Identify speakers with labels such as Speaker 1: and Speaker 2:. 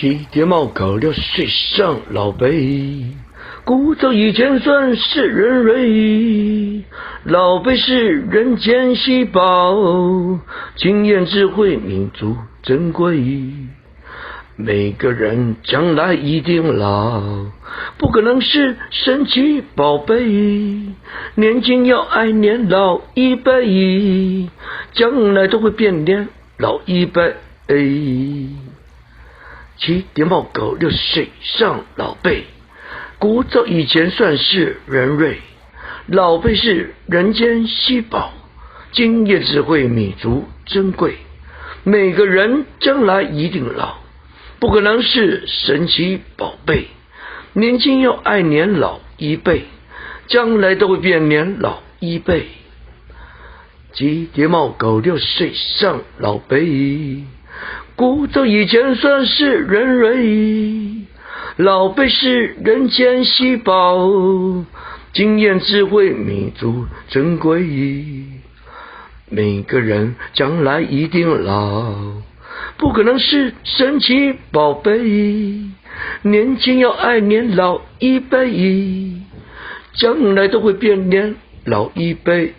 Speaker 1: 骑爹猫搞了水上老辈，古早以前算是人瑞，老辈是人间稀宝，经验智慧民族珍贵。每个人将来一定老，不可能是神奇宝贝，年轻要爱年老一辈，将来都会变年老一辈。骑爹猫狗溜水上老辈，古早以前算是人瑞，老辈是人间稀宝，经验智慧弥足珍贵。每个人将来一定老，不可能是神奇宝贝，年轻要爱年老一辈，将来都会变年老一辈。骑爹猫狗溜水上老辈，古早以前算是人瑞，老辈是人间稀宝，经验智慧弥足珍贵。每个人将来一定老，不可能是神奇宝贝，年轻要爱年老一辈，将来都会变年老一辈。